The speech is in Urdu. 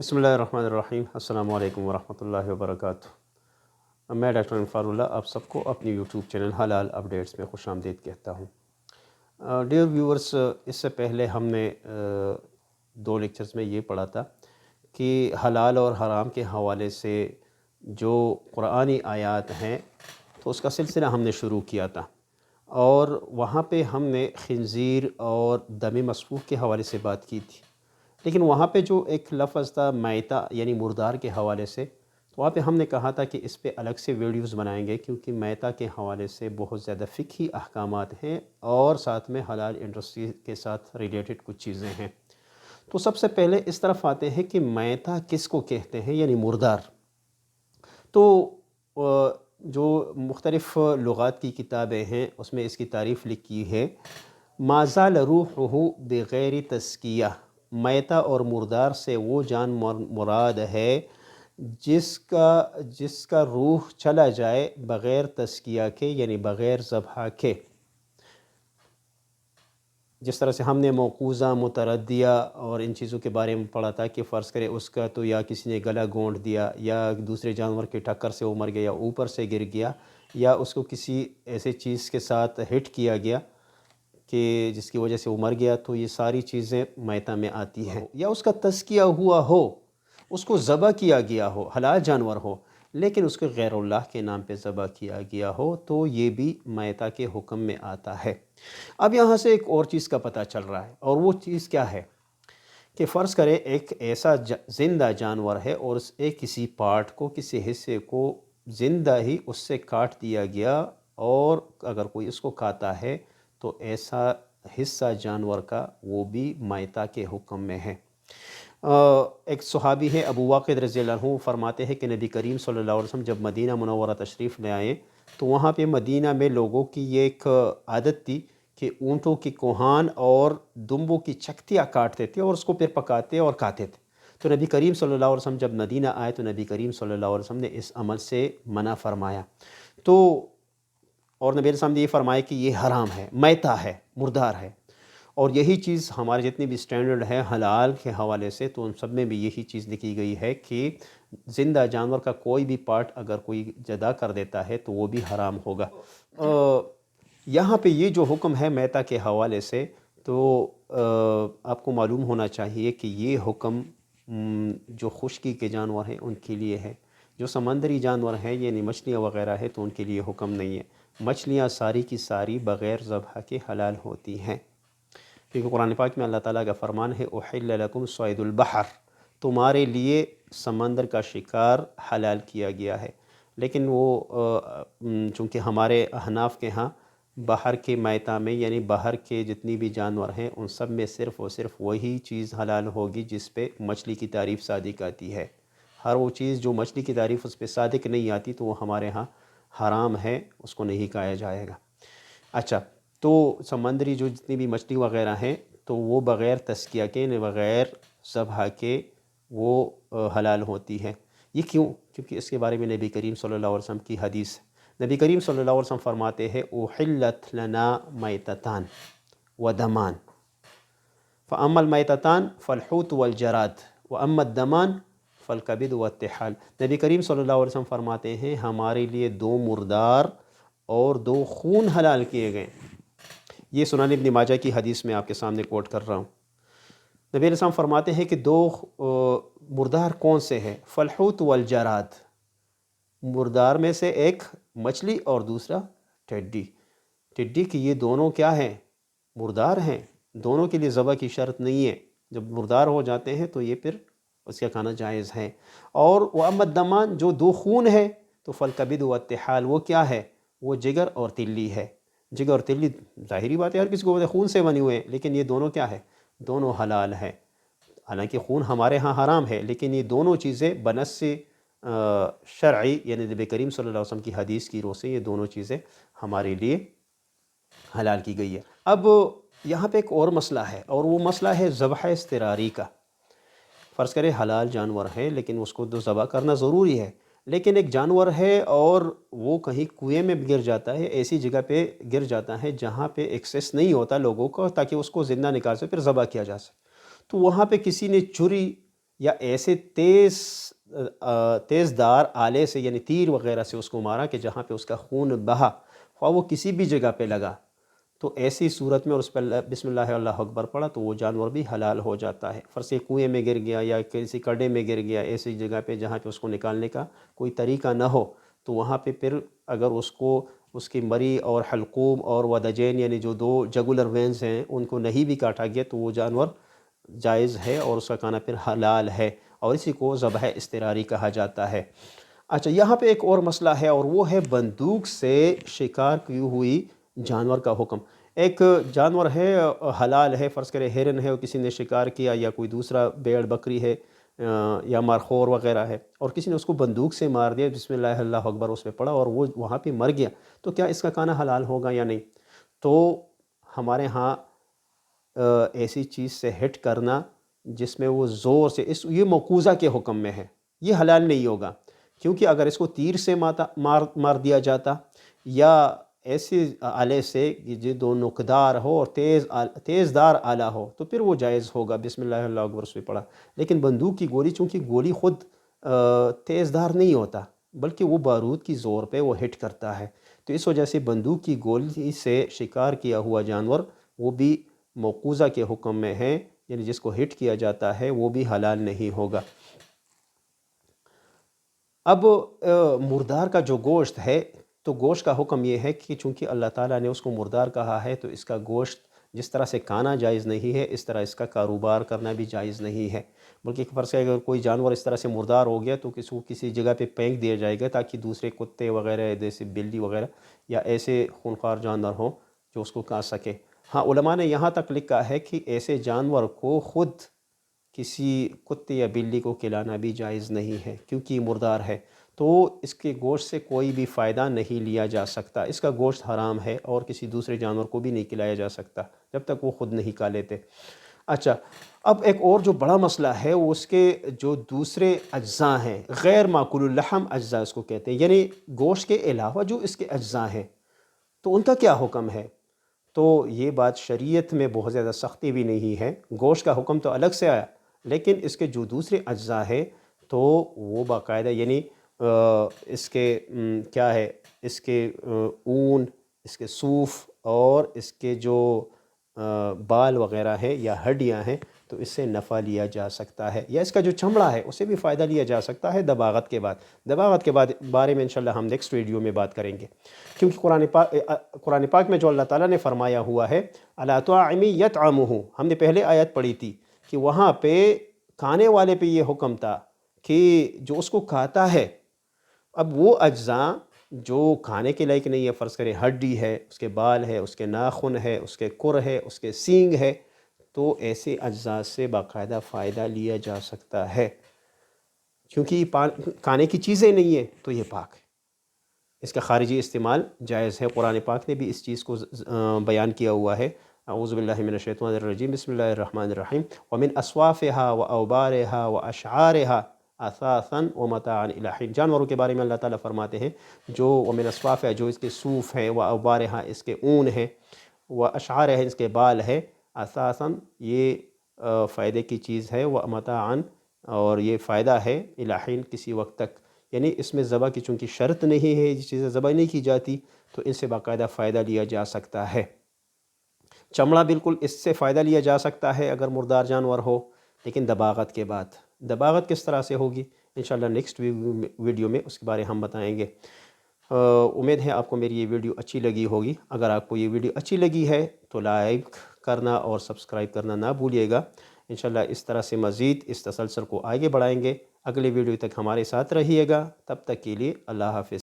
بسم اللہ الرحمن الرحیم۔ السلام علیکم ورحمۃ اللہ وبرکاتہ۔ میں ڈاکٹر انفار اللہ آپ سب کو اپنی یوٹیوب چینل حلال اپڈیٹس میں خوش آمدید کہتا ہوں۔ ڈیئر ویورز، اس سے پہلے ہم نے دو لیکچرز میں یہ پڑھا تھا کہ حلال اور حرام کے حوالے سے جو قرآنی آیات ہیں تو اس کا سلسلہ ہم نے شروع کیا تھا، اور وہاں پہ ہم نے خنزیر اور دم مسفوح کے حوالے سے بات کی تھی۔ لیکن وہاں پہ جو ایک لفظ تھا میتہ یعنی مردار کے حوالے سے، تو وہاں پہ ہم نے کہا تھا کہ اس پہ الگ سے ویڈیوز بنائیں گے، کیونکہ میتہ کے حوالے سے بہت زیادہ فقہی احکامات ہیں اور ساتھ میں حلال انڈسٹری کے ساتھ ریلیٹڈ کچھ چیزیں ہیں۔ تو سب سے پہلے اس طرف آتے ہیں کہ میتہ کس کو کہتے ہیں، یعنی مردار۔ تو جو مختلف لغات کی کتابیں ہیں اس میں اس کی تعریف لکھی ہے، ما زال روحہ بغیر تزکیہ، میتہ اور مردار سے وہ جان مراد ہے جس کا روح چلا جائے بغیر تزکیہ کے، یعنی بغیر ذبح کے۔ جس طرح سے ہم نے موقوذہ، متردیہ اور ان چیزوں کے بارے میں پڑھا تھا کہ فرض کرے اس کا تو یا کسی نے گلا گونڈ دیا، یا دوسرے جانور کے ٹکر سے وہ مر گیا، یا اوپر سے گر گیا، یا اس کو کسی ایسے چیز کے ساتھ ہٹ کیا گیا کہ جس کی وجہ سے وہ مر گیا، تو یہ ساری چیزیں میتہ میں آتی ہیں۔ یا اس کا تزکیہ ہوا ہو، اس کو ذبح کیا گیا ہو، حلال جانور ہو لیکن اس کو غیر اللہ کے نام پہ ذبح کیا گیا ہو، تو یہ بھی میتہ کے حکم میں آتا ہے۔ اب یہاں سے ایک اور چیز کا پتہ چل رہا ہے، اور وہ چیز کیا ہے کہ فرض کرے ایک ایسا زندہ جانور ہے اور اس ایک کسی پارٹ کو، کسی حصے کو زندہ ہی اس سے کاٹ دیا گیا، اور اگر کوئی اس کو کھاتا ہے تو ایسا حصہ جانور کا وہ بھی میتہ کے حکم میں ہے۔ ایک صحابی ہے ابو واقد رضی اللہ عنہ، فرماتے ہیں کہ نبی کریم صلی اللہ علیہ وسلم جب مدینہ منورہ تشریف لے آئے تو وہاں پہ مدینہ میں لوگوں کی یہ ایک عادت تھی کہ اونٹوں کی کوہان اور دمبوں کی چکتیاں کاٹتے تھے اور اس کو پھر پکاتے اور کھاتے تھے۔ تو نبی کریم صلی اللہ علیہ وسلم جب مدینہ آئے تو نبی کریم صلی اللہ علیہ وسلم نے اس عمل سے منع فرمایا، تو اور نبی علیہ السلام نے یہ فرمایا کہ یہ حرام ہے، میتہ ہے، مردار ہے۔ اور یہی چیز ہمارے جتنی بھی سٹینڈرڈ ہے حلال کے حوالے سے، تو ان سب میں بھی یہی چیز لکھی گئی ہے کہ زندہ جانور کا کوئی بھی پارٹ اگر کوئی جدا کر دیتا ہے تو وہ بھی حرام ہوگا۔ یہاں پہ یہ جو حکم ہے میتہ کے حوالے سے، تو آپ کو معلوم ہونا چاہیے کہ یہ حکم جو خشکی کے جانور ہیں ان کے لیے ہے۔ جو سمندری جانور ہیں یعنی مچھلیاں وغیرہ ہے تو ان کے لیے حکم نہیں ہے۔ مچھلیاں ساری کی ساری بغیر ذبح کے حلال ہوتی ہیں، کیونکہ قرآن پاک میں اللہ تعالیٰ کا فرمان ہے احل لکم صید البحر، تمہارے لیے سمندر کا شکار حلال کیا گیا ہے۔ لیکن وہ چونکہ ہمارے احناف کے ہاں باہر کے میتہ میں، یعنی باہر کے جتنی بھی جانور ہیں ان سب میں صرف اور صرف وہی چیز حلال ہوگی جس پہ مچھلی کی تعریف صادق آتی ہے۔ ہر وہ چیز جو مچھلی کی تعریف اس پہ صادق نہیں آتی تو وہ ہمارے ہاں حرام ہے، اس کو نہیں کھایا جائے گا۔ اچھا، تو سمندری جو جتنی بھی مچھلی وغیرہ ہیں تو وہ بغیر تزکیہ کے، بغیر ذبح کے وہ حلال ہوتی ہے۔ یہ کیوں؟ کیونکہ اس کے بارے میں نبی کریم صلی اللہ علیہ وسلم کی حدیث، نبی کریم صلی اللہ علیہ وسلم فرماتے ہیں احلت لنا میتتان ودمان، فاما المیتتان فالحوت والجراد واما الدمان فالکبد والطحال۔ نبی کریم صلی اللہ علیہ وسلم فرماتے ہیں ہمارے لیے دو مردار اور دو خون حلال کیے گئے۔ یہ سنن ابن ماجہ کی حدیث میں آپ کے سامنے کوٹ کر رہا ہوں۔ نبی علیہ السلام فرماتے ہیں کہ دو مردار کون سے ہیں؟ فالحوت والجراد، مردار میں سے ایک مچھلی اور دوسرا ٹڈی۔ ٹڈی کی یہ دونوں کیا ہیں؟ مردار ہیں، دونوں کے لیے ذبح کی شرط نہیں ہے، جب مردار ہو جاتے ہیں تو یہ پھر اس کا کھانا جائز ہے۔ اور واما الدمان، جو دو خون ہے، تو فالکبد والطحال، وہ کیا ہے؟ وہ جگر اور تلی ہے۔ جگر اور تلی ظاہری بات ہے ہر کسی کو پتہ ہے خون سے بنے ہوئے ہیں، لیکن یہ دونوں کیا ہے؟ دونوں حلال ہے۔ حالانکہ خون ہمارے ہاں حرام ہے، لیکن یہ دونوں چیزیں بنص شرعی یعنی نبی کریم صلی اللہ علیہ وسلم کی حدیث کی روح سے یہ دونوں چیزیں ہمارے لیے حلال کی گئی ہے۔ اب یہاں پہ ایک اور مسئلہ ہے، اور وہ مسئلہ ہے ذبح اضطراری کا۔ فرض کرے حلال جانور ہے لیکن اس کو تو ذبح کرنا ضروری ہے، لیکن ایک جانور ہے اور وہ کہیں کنویں میں گر جاتا ہے، ایسی جگہ پہ گر جاتا ہے جہاں پہ ایکسیس نہیں ہوتا لوگوں کو تاکہ اس کو زندہ نکال سے پھر ذبح کیا جا سکے، تو وہاں پہ کسی نے چھری یا ایسے تیز دار آلے سے یعنی تیر وغیرہ سے اس کو مارا کہ جہاں پہ اس کا خون بہا، خواہ وہ کسی بھی جگہ پہ لگا، تو ایسی صورت میں اور اس پر بسم اللہ اللہ اکبر پڑا تو وہ جانور بھی حلال ہو جاتا ہے۔ فرض کنویں میں گر گیا یا کسی کڈے میں گر گیا، ایسی جگہ پہ جہاں پہ اس کو نکالنے کا کوئی طریقہ نہ ہو، تو وہاں پہ پھر اگر اس کو اس کی مری اور حلقوم اور ودجین یعنی جو دو جگولر وینز ہیں ان کو نہیں بھی کاٹا گیا تو وہ جانور جائز ہے اور اس کا کھانا پھر حلال ہے، اور اسی کو ذبح اضطراری کہا جاتا ہے۔ اچھا، یہاں پہ ایک اور مسئلہ ہے اور وہ ہے بندوق سے شکار کی ہوئی جانور کا حکم۔ ایک جانور ہے حلال ہے، فرض کرے ہرن ہے اور کسی نے شکار کیا، یا کوئی دوسرا بھیڑ بکری ہے یا مارخور وغیرہ ہے، اور کسی نے اس کو بندوق سے مار دیا، بسم اللہ اللہ اکبر اس میں پڑا اور وہ وہاں پہ مر گیا، تو کیا اس کا کھانا حلال ہوگا یا نہیں؟ تو ہمارے ہاں ایسی چیز سے ہٹ کرنا جس میں وہ زور سے یہ موقوذہ کے حکم میں ہے، یہ حلال نہیں ہوگا، کیونکہ اگر اس کو تیر سے مار دیا جاتا یا ایسے آلے سے جو دو نوکدار ہو اور تیز دار آلہ ہو تو پھر وہ جائز ہوگا، بسم اللہ اللہ اکبر اس پہ پڑا۔ لیکن بندوق کی گولی، چونکہ گولی خود تیز دار نہیں ہوتا بلکہ وہ بارود کی زور پہ وہ ہٹ کرتا ہے، تو اس وجہ سے بندوق کی گولی سے شکار کیا ہوا جانور وہ بھی موقوذہ کے حکم میں ہے، یعنی جس کو ہٹ کیا جاتا ہے وہ بھی حلال نہیں ہوگا۔ اب مردار کا جو گوشت ہے تو گوشت کا حکم یہ ہے کہ چونکہ اللہ تعالیٰ نے اس کو مردار کہا ہے تو اس کا گوشت جس طرح سے کھانا جائز نہیں ہے اس طرح اس کا کاروبار کرنا بھی جائز نہیں ہے، بلکہ فرض ہے اگر کوئی جانور اس طرح سے مردار ہو گیا تو کسی جگہ پہ پھینک دیا جائے گا تاکہ دوسرے کتے وغیرہ جیسے بلی وغیرہ یا ایسے خونخوار جانور ہوں جو اس کو کھا سکے۔ ہاں، علماء نے یہاں تک لکھا ہے کہ ایسے جانور کو خود کسی کتے یا بلی کو کھلانا بھی جائز نہیں ہے کیونکہ یہ مردار ہے، تو اس کے گوشت سے کوئی بھی فائدہ نہیں لیا جا سکتا، اس کا گوشت حرام ہے اور کسی دوسرے جانور کو بھی نہیں کھلایا جا سکتا جب تک وہ خود نہیں کھا لیتے۔ اچھا، اب ایک اور جو بڑا مسئلہ ہے وہ اس کے جو دوسرے اجزاء ہیں، غیر ماکول اللحم اجزاء اس کو کہتے ہیں، یعنی گوشت کے علاوہ جو اس کے اجزاء ہیں تو ان کا کیا حکم ہے؟ تو یہ بات شریعت میں بہت زیادہ سختی بھی نہیں ہے، گوشت کا حکم تو الگ سے آیا لیکن اس کے جو دوسرے اجزاء ہیں تو وہ باقاعدہ یعنی اس کے کیا ہے، اس کے اون، اس کے صوف اور اس کے جو بال وغیرہ ہیں یا ہڈیاں ہیں تو اس سے نفع لیا جا سکتا ہے، یا اس کا جو چمڑا ہے اسے بھی فائدہ لیا جا سکتا ہے دباغت کے بعد بارے میں انشاءاللہ ہم نیکسٹ ویڈیو میں بات کریں گے، کیونکہ قرآن پاک میں جو اللہ تعالیٰ نے فرمایا ہوا ہے الا طاعم یطعمہ، ہم نے پہلے آیت پڑھی تھی کہ وہاں پہ کھانے والے پہ یہ حکم تھا کہ جو اس کو کھاتا ہے، اب وہ اجزاء جو کھانے کے لائق نہیں ہے، فرض کریں ہڈی ہے، اس کے بال ہے، اس کے ناخن ہے، اس کے کر ہے، اس کے سینگ ہے، تو ایسے اجزاء سے باقاعدہ فائدہ لیا جا سکتا ہے، کیونکہ یہ کھانے کی چیزیں نہیں ہیں تو یہ پاک ہے، اس کا خارجی استعمال جائز ہے۔ قرآن پاک نے بھی اس چیز کو بیان کیا ہوا ہے، اعوذ باللہ من الشیطان الرجیم، بسم اللہ الرحمن الرحیم، ومن اصوافها واوبارها واشعارها اثاثا ومتاعا الی حین، جانوروں کے بارے میں اللہ تعالیٰ فرماتے ہیں جو ومن اصوافها جو اس کے صوف ہیں، واوبارها اس کے اون ہے، واشعارها اس کے بال ہے، اثاثا یہ فائدے کی چیز ہے، ومتاعا اور یہ فائدہ ہے، الی حین کسی وقت تک، یعنی اس میں ذبح کی چونکہ شرط نہیں ہے، یہ چیزیں ذبح نہیں کی جاتی تو ان سے باقاعدہ فائدہ لیا جا سکتا ہے۔ چمڑا بالکل اس سے فائدہ لیا جا سکتا ہے اگر مردار جانور ہو، لیکن دباغت کے بعد، دباغت کس طرح سے ہوگی انشاءاللہ نیکسٹ ویڈیو میں اس کے بارے ہم بتائیں گے۔ امید ہے آپ کو میری یہ ویڈیو اچھی لگی ہوگی، اگر آپ کو یہ ویڈیو اچھی لگی ہے تو لائک کرنا اور سبسکرائب کرنا نہ بھولیے گا، انشاءاللہ اس طرح سے مزید اس تسلسل کو آگے بڑھائیں گے۔ اگلے ویڈیو تک ہمارے ساتھ رہیے گا، تب تک کے لیے اللہ حافظ۔